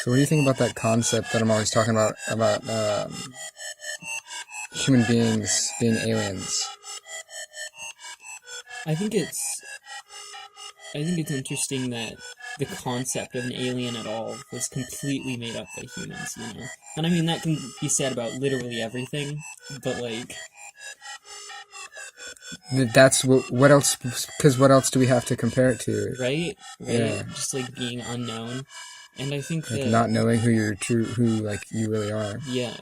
So what do you think about that concept that I'm always talking about human beings being aliens? I think it's interesting that the concept of an alien at all was completely made up by humans, you know? And I mean, that can be said about literally everything, but like, That's what else? Because what else do we have to compare it to? right? Yeah. Just like being unknown. And I think Like that, not knowing who you really are. yeah.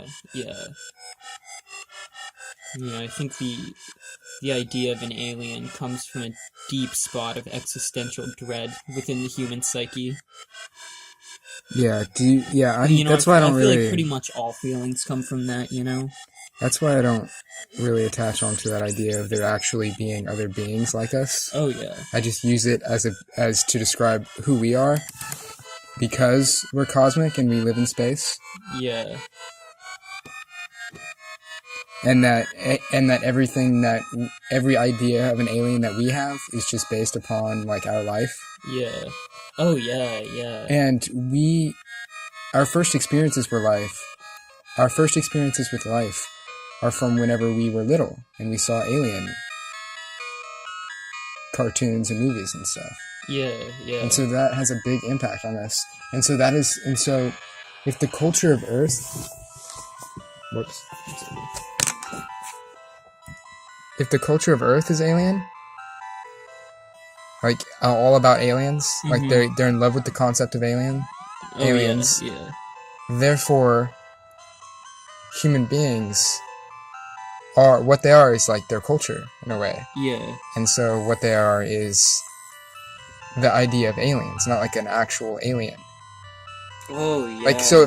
I think the idea of an alien comes from a deep spot of existential dread within the human psyche. Yeah. That's why I don't feel really. like pretty much all feelings come from that, you know? That's why I don't really attach onto that idea of there actually being other beings like us. Oh yeah. I just use it as to describe who we are, because we're cosmic and we live in space. Yeah. And that every idea of an alien that we have is just based upon like our life. Yeah. Oh yeah. And our first experiences with life are from whenever we were little and we saw alien cartoons and movies and stuff. Yeah. And so that has a big impact on us. And so if the culture of Earth, if the culture of Earth is alien, like all about aliens, like they're in love with the concept of aliens. Yeah. Therefore, human beings are what they are is like their culture in a way. Yeah. And so what they are is the idea of aliens, not like an actual alien. Oh yeah. Like so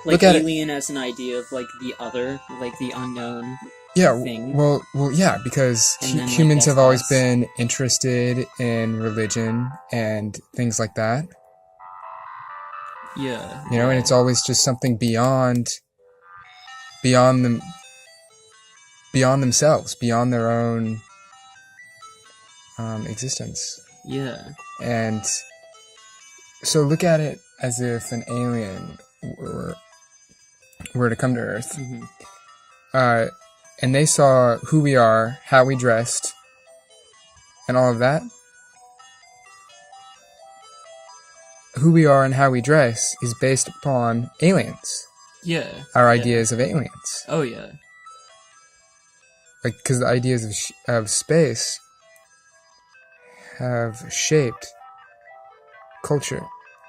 like look at alien as an idea of like the other, like the unknown. Yeah, thing. well, yeah, because humans have always been interested in religion and things like that. Yeah. You know, and it's always just something beyond themselves, beyond their own existence. Yeah. And so look at it as if an alien were to come to Earth. And they saw who we are, how we dressed, and all of that. Who we are and how we dress is based upon aliens. Yeah. Our ideas of aliens. Oh, yeah. Like, because the ideas of space have shaped culture.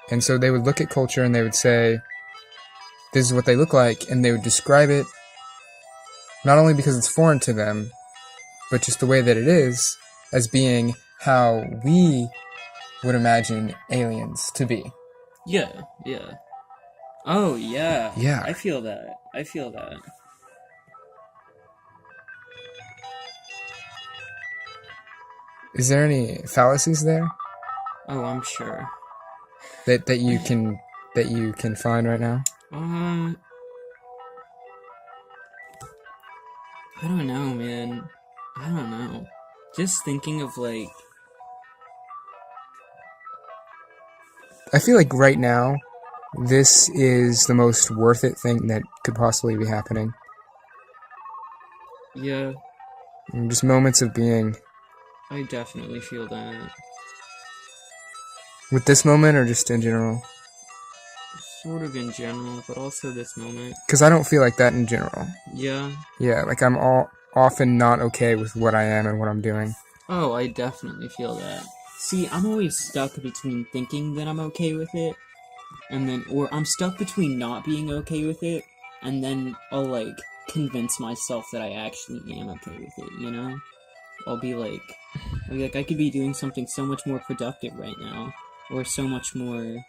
And so they would look at culture and they would say, this is what they look like, and they would describe it not only because it's foreign to them, but just the way that it is, as being how we would imagine aliens to be. Yeah. Oh, yeah. Yeah. I feel that. Is there any fallacies there? Oh, I'm sure. That you can find right now? I don't know, man. I don't know. Just thinking of, like... I feel like right now, this is the most worth it thing that could possibly be happening. Yeah. Just moments of being. I definitely feel that. With this moment, or just in general? Sort of in general, but also this moment. Because I don't feel like that in general. Yeah? Yeah, like I'm often not okay with what I am and what I'm doing. Oh, I definitely feel that. See, I'm always stuck between thinking that I'm okay with it, or I'm stuck between not being okay with it, and then I'll, like, convince myself that I actually am okay with it, you know? I'll be like, I could be doing something so much more productive right now, or so much more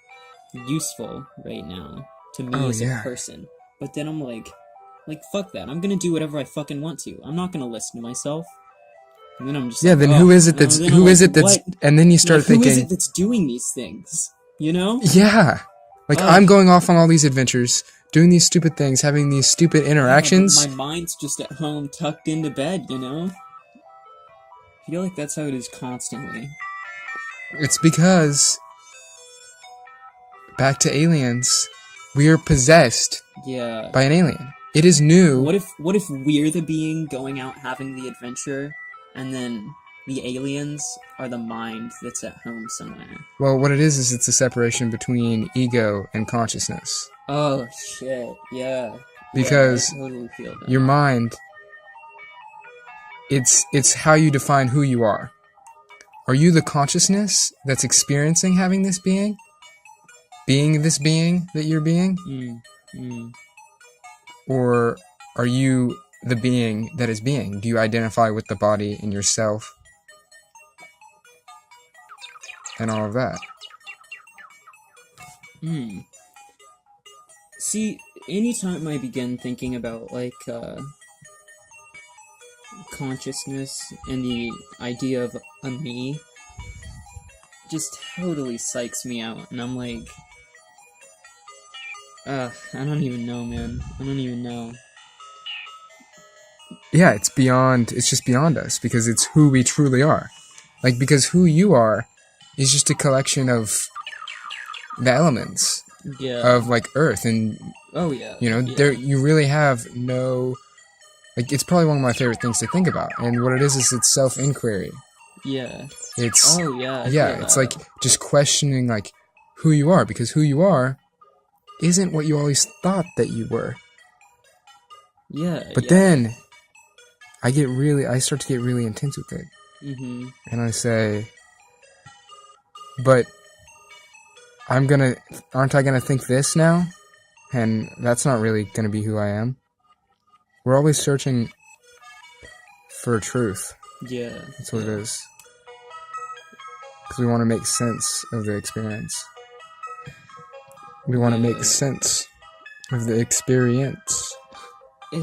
useful right now to me as a person. But then I'm like, fuck that. I'm gonna do whatever I fucking want to. I'm not gonna listen to myself. And then I'm just then who is it that's, and then you start thinking, who is it that's doing these things? You know? Yeah. Like, I'm going off on all these adventures, doing these stupid things, having these stupid interactions. Yeah, my mind's just at home, tucked into bed, you know? I feel like that's how it is constantly. It's because back to aliens. We are possessed Yeah. by an alien. It is new. What if we're the being going out having the adventure, and then the aliens are the mind that's at home somewhere? Well, what it is it's a separation between ego and consciousness. Oh shit! Yeah. Because I totally feel that. your mind, it's how you define who you are. Are you the consciousness that's experiencing having this being? Being this being that you're being? Or are you the being that is being? Do you identify with the body in yourself? And all of that. See, anytime I begin thinking about, like, consciousness and the idea of a me, just totally psychs me out, and I'm like, I don't even know, man. I don't even know. Yeah, it's just beyond us, because it's who we truly are. Like, because who you are is just a collection of the elements of, like, Earth, and, there, you really have no, like, it's probably one of my favorite things to think about, and what it is it's self-inquiry. Yeah. It's, yeah, it's like, just questioning, like, who you are, because who you are isn't what you always thought that you were. Yeah. But then, I start to get really intense with it. And I say, but aren't I gonna think this now? And that's not really gonna be who I am. We're always searching for truth. Yeah. That's what it is. Because we want to make sense of the experience. We want to make sense of the experience. Hey.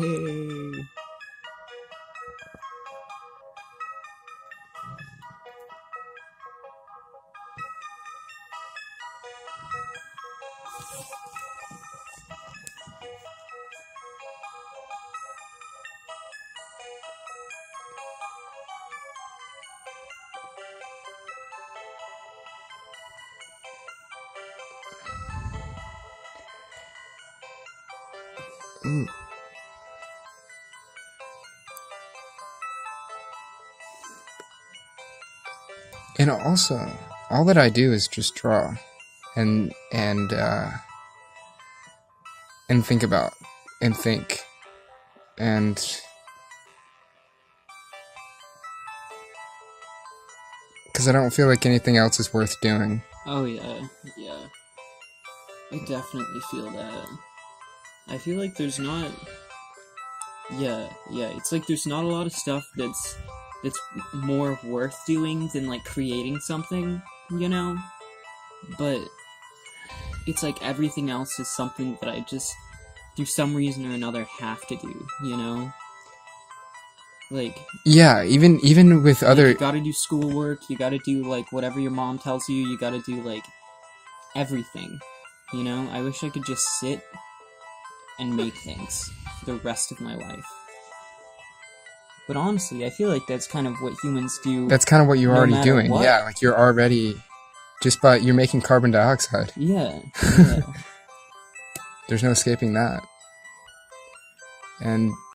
Ooh. And also, all that I do is just draw and think about and think and because I don't feel like anything else is worth doing. Oh yeah. I definitely feel that. I feel like there's not... Yeah, it's like there's not a lot of stuff that's more worth doing than, like, creating something, you know? But it's like everything else is something that I just, through some reason or another, have to do, you know? Like... Yeah, even with other... You gotta do schoolwork, you gotta do, like, whatever your mom tells you gotta do, like, everything, you know? I wish I could just sit and make things for the rest of my life. But honestly, I feel like that's kind of what humans do. That's kind of what you're already doing. What. Yeah, like you're already you're making carbon dioxide. Yeah. There's no escaping that. And